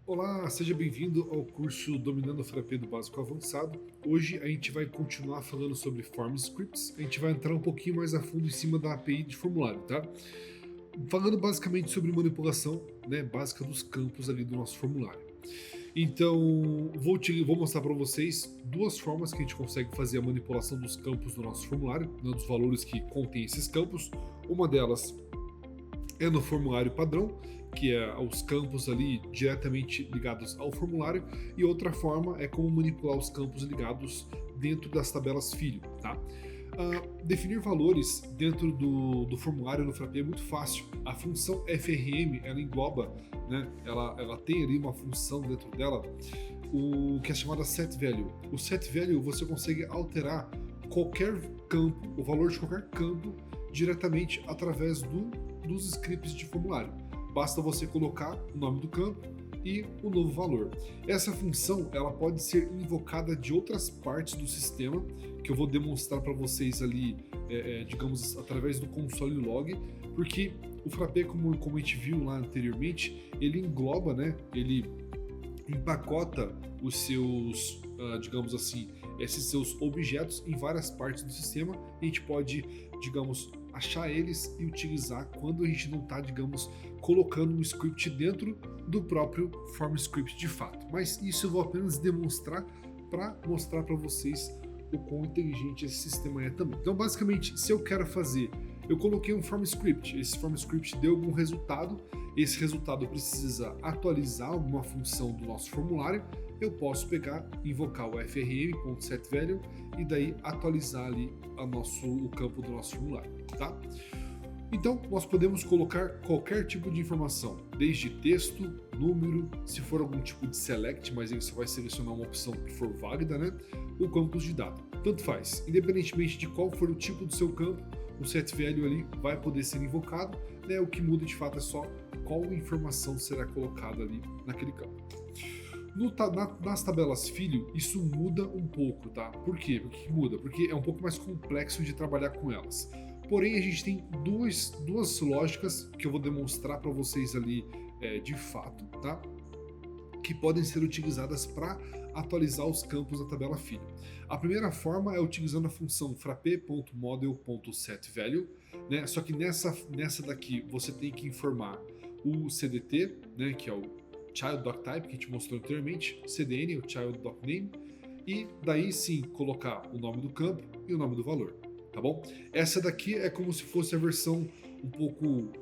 Olá, seja bem-vindo ao curso Dominando o Frappé do Básico ao Avançado. Hoje a gente vai continuar falando sobre Form Scripts. A gente vai entrar um pouquinho mais a fundo em cima da API de formulário, tá? Falando basicamente sobre manipulação, né, básica dos campos ali do nosso formulário. Então, vou mostrar para vocês duas formas que a gente consegue fazer a manipulação dos campos do nosso formulário, né, dos valores que contém esses campos. Uma delas é no formulário padrão, que é os campos ali diretamente ligados ao formulário, e outra forma é como manipular os campos ligados dentro das tabelas filho, tá? Definir valores dentro do formulário no Frappé é muito fácil. A função FRM, ela engloba, né, ela tem ali uma função dentro dela, o que é chamada setValue. O setValue você consegue alterar qualquer campo, o valor de qualquer campo diretamente através dos scripts de formulário. Basta você colocar o nome do campo e o novo valor. Essa função ela pode ser invocada de outras partes do sistema, que eu vou demonstrar para vocês ali, digamos, através do console log, porque o Frappé, como a gente viu lá anteriormente, ele engloba, né, ele empacota os seus, digamos assim, esses seus objetos em várias partes do sistema e a gente pode, digamos, achar eles e utilizar quando a gente não está, digamos, colocando um script dentro do próprio form script de fato. Mas isso eu vou apenas demonstrar para mostrar para vocês o quão inteligente esse sistema é também. Então, basicamente, se eu quero fazer, eu coloquei um form script, esse form script deu algum resultado, esse resultado precisa atualizar uma função do nosso formulário, eu posso pegar, invocar o frm.setValue e daí atualizar ali o campo do nosso formulário, tá? Então, nós podemos colocar qualquer tipo de informação, desde texto, número, se for algum tipo de select, mas aí você vai selecionar uma opção que for válida, né? O campus de dado. Tanto faz, independentemente de qual for o tipo do seu campo, o setValue ali vai poder ser invocado, né? O que muda de fato é só qual informação será colocada ali naquele campo. Nas tabelas filho, isso muda um pouco, tá? Por quê? Porque muda? Porque é um pouco mais complexo de trabalhar com elas. Porém, a gente tem duas lógicas que eu vou demonstrar para vocês ali de fato, tá? Que podem ser utilizadas para atualizar os campos da tabela filho. A primeira forma é utilizando a função frappé.model.setValue, né? Só que nessa daqui você tem que informar o CDT, né? Que é o Child Doc Type, que a gente mostrou anteriormente, CDN, o Child Doc Name, e daí sim colocar o nome do campo e o nome do valor, tá bom? Essa daqui é como se fosse a versão um pouco,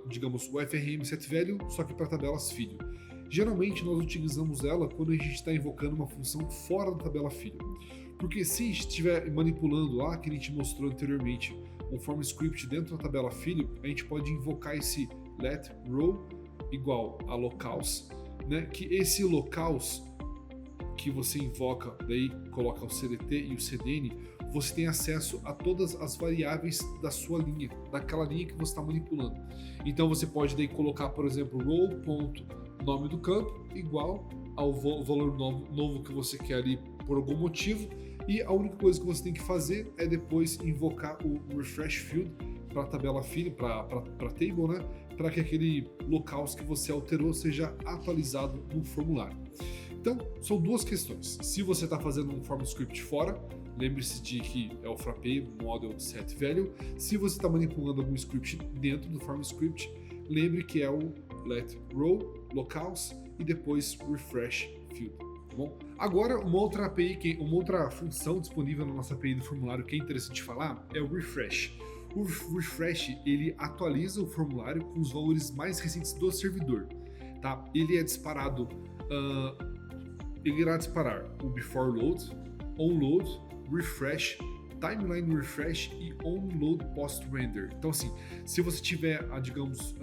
digamos, o FRM setValue, só que para tabelas filho. Geralmente nós utilizamos ela quando a gente está invocando uma função fora da tabela filho. Porque se a gente estiver manipulando lá, que a gente mostrou anteriormente, um form script dentro da tabela filho, a gente pode invocar esse letRow igual a locals, né? Que esse locals que você invoca, daí coloca o CDT e o CDN, você tem acesso a todas as variáveis da sua linha, daquela linha que você está manipulando. Então você pode daí colocar, por exemplo, row.nome do campo igual ao valor novo que você quer ali por algum motivo, e a única coisa que você tem que fazer é depois invocar o refresh field para a tabela filho, para a table, né? Para que aquele locals que você alterou seja atualizado no formulário. Então, são duas questões. Se você está fazendo um form script fora, lembre-se de que é o Frappé model setValue. Se você está manipulando algum script dentro do form script, lembre que é o letRow, locals e depois refresh field. Tá bom? Agora, uma outra API, uma outra função disponível na nossa API do formulário que é interessante falar é o refresh. O refresh ele atualiza o formulário com os valores mais recentes do servidor, tá? Ele é disparado, ele irá disparar o before load, on load, refresh, timeline refresh e on load post render. Então assim, se você tiver, digamos,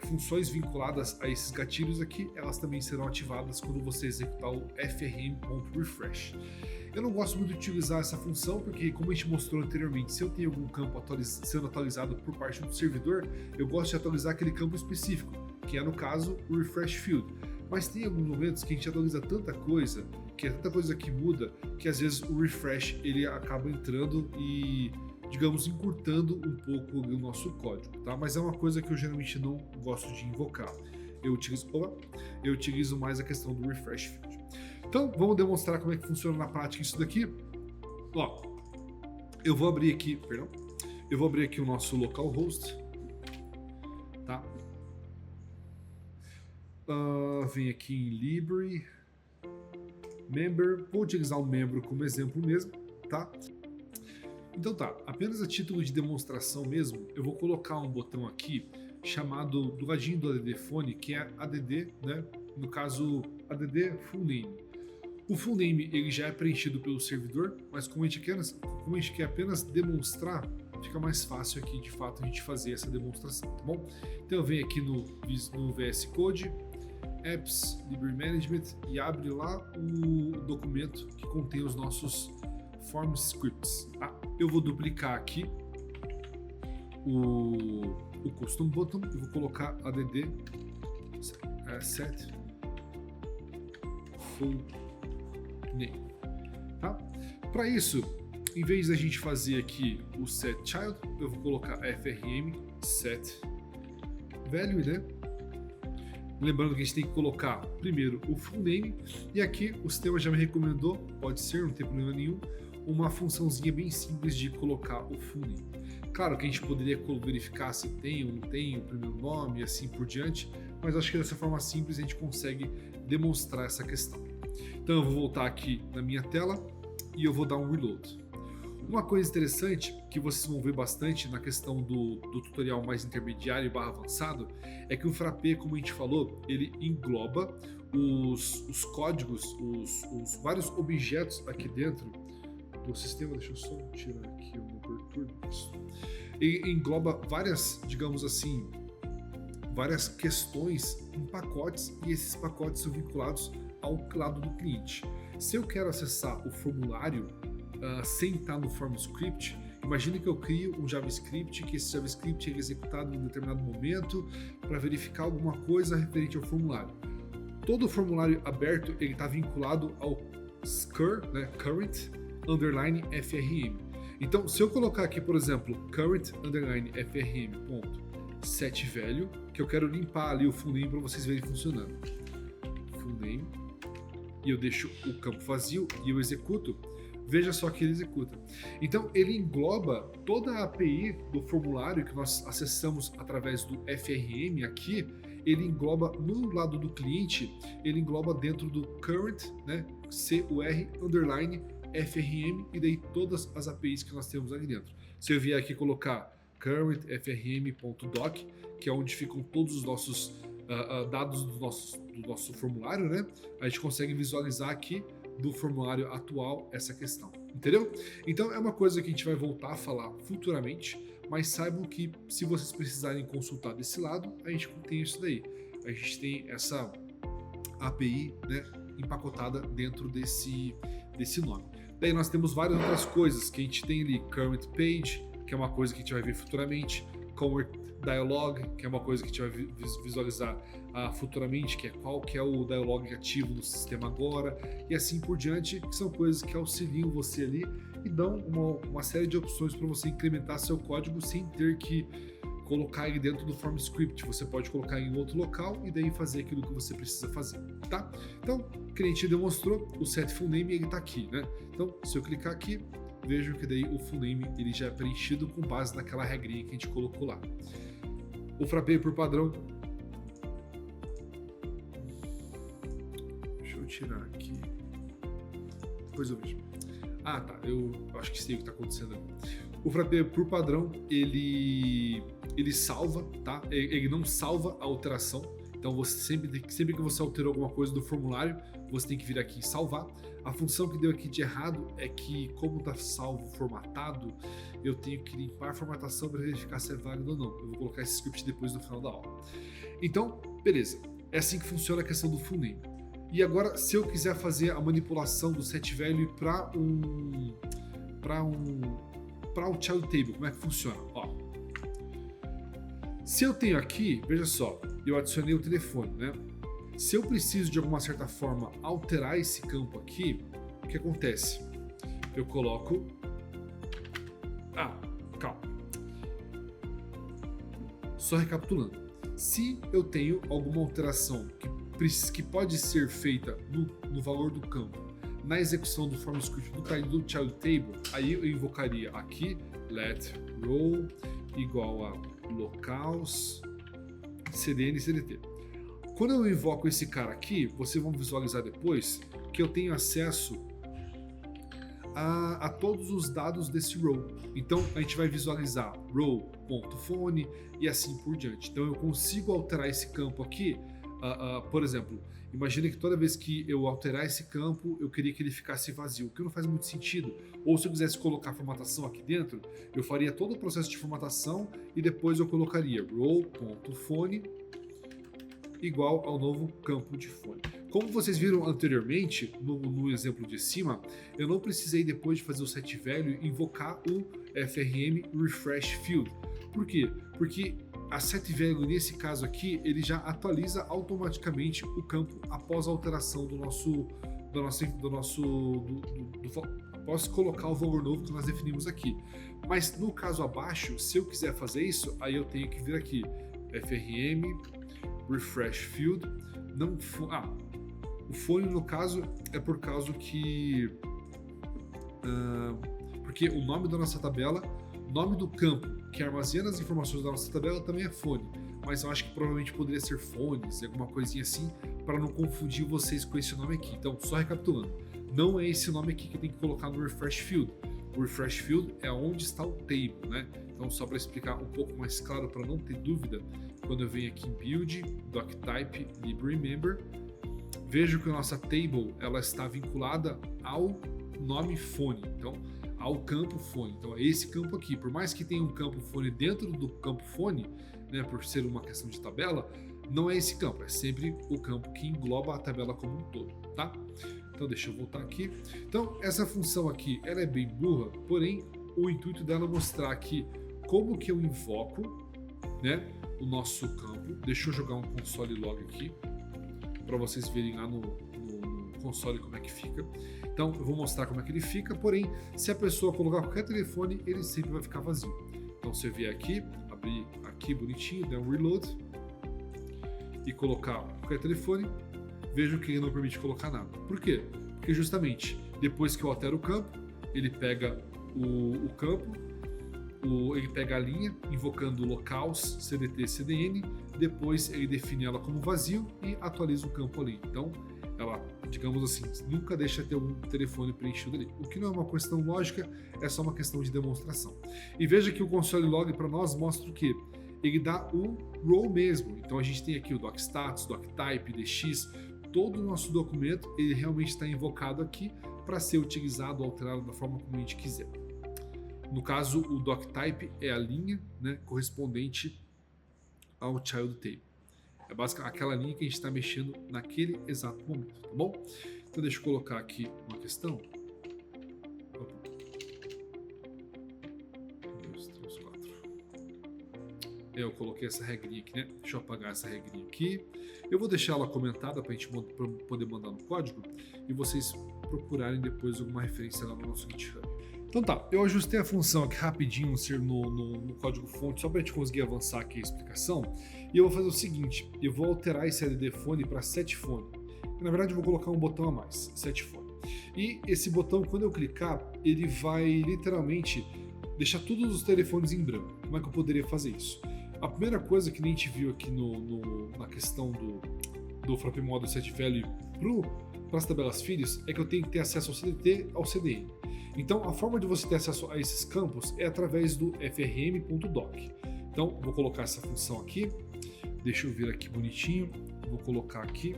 funções vinculadas a esses gatilhos aqui, elas também serão ativadas quando você executar o frm.refresh. Eu não gosto muito de utilizar essa função porque, como a gente mostrou anteriormente, se eu tenho algum campo sendo atualizado por parte do servidor, eu gosto de atualizar aquele campo específico, que é no caso o refresh field. Mas tem alguns momentos que a gente atualiza tanta coisa, que é tanta coisa que muda, que às vezes o refresh ele acaba entrando e, digamos, encurtando um pouco o nosso código, tá? Mas é uma coisa que eu geralmente não gosto de invocar. eu utilizo mais a questão do refresh field. Então, vamos demonstrar como é que funciona na prática isso daqui. Ó, eu vou abrir aqui o nosso localhost, tá? Vem aqui em library, member, vou utilizar o membro como exemplo mesmo, tá? Então tá, apenas a título de demonstração mesmo, eu vou colocar um botão aqui chamado do ladinho do add phone, que é add, né? No caso, add full name. O full name ele já é preenchido pelo servidor, mas como a gente quer apenas demonstrar, fica mais fácil aqui de fato a gente fazer essa demonstração, tá bom? Então eu venho aqui no VS Code, Apps, Library Management e abre lá o documento que contém os nossos Form Scripts. Tá? Eu vou duplicar aqui o Custom Button e vou colocar add set full name. Tá? Para isso, em vez da gente fazer aqui o set child, eu vou colocar frm set value, né? Lembrando que a gente tem que colocar primeiro o full name, e aqui o sistema já me recomendou, pode ser, não tem problema nenhum, uma funçãozinha bem simples de colocar o full name. Claro que a gente poderia verificar se tem ou não tem o primeiro nome e assim por diante, mas acho que dessa forma simples a gente consegue demonstrar essa questão. Então eu vou voltar aqui na minha tela e eu vou dar um reload. Uma coisa interessante que vocês vão ver bastante na questão do tutorial mais intermediário / avançado é que o Frappé, como a gente falou, ele engloba os códigos, os vários objetos aqui dentro do sistema. Deixa eu só tirar aqui o meu perturbo. Ele engloba várias, digamos assim, várias questões em pacotes, e esses pacotes são vinculados ao lado do cliente. Se eu quero acessar o formulário sem estar no form script, imagine que eu crio um JavaScript, que esse JavaScript é executado em um determinado momento para verificar alguma coisa referente ao formulário. Todo o formulário aberto ele está vinculado ao SCUR, né, current underline frm. Então, se eu colocar aqui, por exemplo, current underline frm ponto set value, que eu quero limpar ali o full name para vocês verem funcionando. Full name, e eu deixo o campo vazio e eu executo. Veja só que ele executa. Então, ele engloba toda a API do formulário que nós acessamos através do FRM aqui, ele engloba no lado do cliente, ele engloba dentro do current, né, CUR underline FRM, e daí todas as APIs que nós temos ali dentro. Se eu vier aqui colocar current frm.doc, que é onde ficam todos os nossos dados do nosso formulário, né, a gente consegue visualizar aqui do formulário atual essa questão, entendeu? Então é uma coisa que a gente vai voltar a falar futuramente, mas saibam que se vocês precisarem consultar desse lado, a gente tem isso daí. A gente tem essa API, né, empacotada dentro desse nome. Daí nós temos várias outras coisas que a gente tem ali, current page, que é uma coisa que a gente vai ver futuramente, current dialog, que é uma coisa que a gente vai visualizar futuramente, que é qual que é o dialog ativo no sistema agora, e assim por diante, que são coisas que auxiliam você ali e dão uma série de opções para você incrementar seu código sem ter que colocar ele dentro do form script. Você pode colocar em outro local e daí fazer aquilo que você precisa fazer, tá? Então, o que a gente demonstrou, o set full name ele está aqui, né? Então, se eu clicar aqui, vejo que daí o full name ele já é preenchido com base naquela regrinha que a gente colocou lá. O Frappé por padrão, deixa eu tirar aqui, depois eu vejo. Ah, tá, eu acho que sei o que está acontecendo ali. O Frappé por padrão, ele salva, tá? Ele não salva a alteração. Então você sempre que você alterou alguma coisa do formulário, você tem que vir aqui e salvar. A função que deu aqui de errado é que, como está salvo formatado, eu tenho que limpar a formatação para verificar se é válido ou não. Eu vou colocar esse script depois no final da aula. Então, beleza. É assim que funciona a questão do full name. E agora, se eu quiser fazer a manipulação do set value para o child table, como é que funciona? Ó, se eu tenho aqui, veja só, eu adicionei o telefone, né? Se eu preciso de alguma certa forma alterar esse campo aqui, o que acontece? Eu coloco... calma. Só recapitulando. Se eu tenho alguma alteração que pode ser feita no valor do campo, na execução do form script do child table, aí eu invocaria aqui let row igual a locals cdn cdt. Quando eu invoco esse cara aqui, vocês vão visualizar depois que eu tenho acesso a todos os dados desse row. Então a gente vai visualizar row.phone e assim por diante. Então eu consigo alterar esse campo aqui. Por exemplo, imagina que toda vez que eu alterar esse campo, eu queria que ele ficasse vazio, o que não faz muito sentido. Ou se eu quisesse colocar formatação aqui dentro, eu faria todo o processo de formatação e depois eu colocaria row.phone igual ao novo campo de phone. Como vocês viram anteriormente, no exemplo de cima, eu não precisei, depois de fazer o set value, invocar o frm refresh field. Por quê? Porque a set value, nesse caso aqui, ele já atualiza automaticamente o campo após a alteração após colocar o valor novo que nós definimos aqui. Mas no caso abaixo, se eu quiser fazer isso, aí eu tenho que vir aqui, frm refresh field, o phone no caso é por causa que porque o nome da nossa tabela, o nome do campo que armazena as informações da nossa tabela também é phone, mas eu acho que provavelmente poderia ser phones, alguma coisinha assim, para não confundir vocês com esse nome aqui. Então, só recapitulando, não é esse nome aqui que tem que colocar no refresh field. O refresh field é onde está o table, né? Então, só para explicar um pouco mais claro, para não ter dúvida, quando eu venho aqui em build, doctype, libremember, vejo que a nossa table ela está vinculada ao nome phone, então ao campo phone. Então é esse campo aqui. Por mais que tenha um campo phone dentro do campo phone, né, por ser uma questão de tabela, não é esse campo, é sempre o campo que engloba a tabela como um todo, tá? Então deixa eu voltar aqui. Então essa função aqui, ela é bem burra, porém o intuito dela é mostrar aqui como que eu invoco, né, o nosso campo. Deixa eu jogar um console log aqui para vocês verem lá no console como é que fica. Então eu vou mostrar como é que ele fica, porém se a pessoa colocar qualquer telefone, ele sempre vai ficar vazio. Então se eu vier aqui, abrir aqui bonitinho, dar um reload e colocar qualquer telefone, vejam que ele não permite colocar nada. Por quê? Porque justamente depois que eu altero o campo, ele pega o campo, ele pega a linha, invocando locals, cdt, cdn, depois ele define ela como vazio e atualiza o campo ali. Então, ela, digamos assim, nunca deixa ter um telefone preenchido ali. O que não é uma questão lógica, é só uma questão de demonstração. E veja que o console log para nós mostra o quê? Ele dá o row mesmo. Então a gente tem aqui o docstatus, doctype, dx, todo o nosso documento, ele realmente está invocado aqui para ser utilizado ou alterado da forma como a gente quiser. No caso, o doctype é a linha, né, correspondente ao child table. É basicamente aquela linha que a gente está mexendo naquele exato momento, tá bom? Então deixa eu colocar aqui uma questão. 1, 2, 3, 4. Eu coloquei essa regrinha aqui, né? Deixa eu apagar essa regrinha aqui. Eu vou deixar ela comentada para a gente poder mandar no código e vocês procurarem depois alguma referência lá no nosso GitHub. Então tá, eu ajustei a função aqui rapidinho no código fonte só para a gente conseguir avançar aqui a explicação. E eu vou fazer o seguinte, eu vou alterar esse LD phone para set phone. Na verdade eu vou colocar um botão a mais, set phone. E esse botão, quando eu clicar, ele vai literalmente deixar todos os telefones em branco. Como é que eu poderia fazer isso? A primeira coisa que a gente viu aqui na questão do Frappé Model Set Value para as tabelas filhas é que eu tenho que ter acesso ao CDT ao CDN. Então a forma de você ter acesso a esses campos é através do frm.doc. Então vou colocar essa função aqui, deixa eu vir aqui bonitinho, vou colocar aqui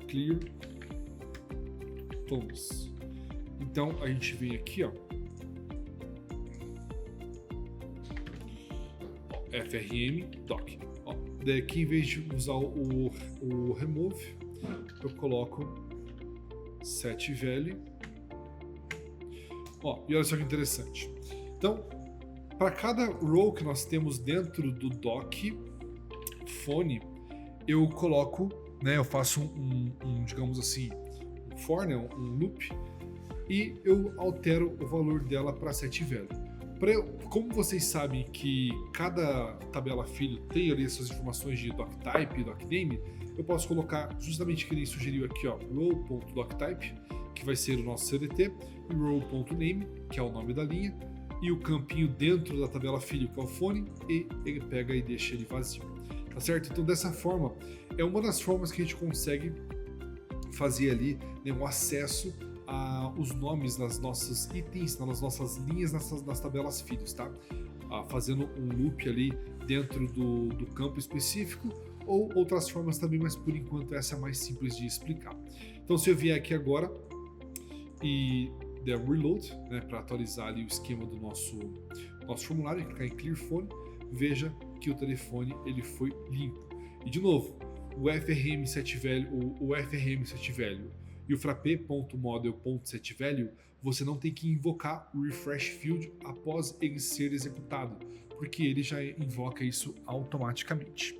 clear phones. Então a gente vem aqui, ó, frm.doc. Daqui, em vez de usar o remove, eu coloco set value. E olha só que interessante. Então, para cada row que nós temos dentro do doc phone, eu coloco, né, eu faço digamos assim, um for, né, um loop, e eu altero o valor dela para set value. Como vocês sabem que cada tabela filho tem ali suas informações de doctype e docname, eu posso colocar justamente que ele sugeriu aqui, ó, row.doctype, que vai ser o nosso CDT, e row.name, que é o nome da linha, e o campinho dentro da tabela filho, que é o phone, e ele pega e deixa ele vazio. Tá certo? Então, dessa forma, é uma das formas que a gente consegue fazer ali, né, um acesso os nomes das nossos itens, nas nossas linhas, nas tabelas filhos, tá? Fazendo um loop ali dentro do campo específico, ou outras formas também, mas por enquanto essa é a mais simples de explicar. Então, se eu vier aqui agora e der reload, né, para atualizar ali o esquema do nosso formulário, clicar em Clear Phone, veja que o telefone ele foi limpo. E de novo, o FRM7value e o frappé.model.setValue, você não tem que invocar o refresh field após ele ser executado, porque ele já invoca isso automaticamente.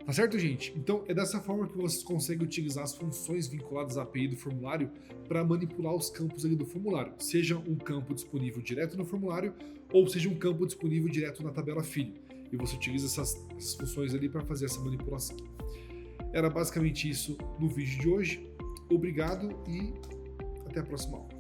Tá certo, gente? Então é dessa forma que vocês conseguem utilizar as funções vinculadas à API do formulário para manipular os campos ali do formulário, seja um campo disponível direto no formulário ou seja um campo disponível direto na tabela filho. E você utiliza essas funções ali para fazer essa manipulação. Era basicamente isso no vídeo de hoje. Obrigado e até a próxima aula.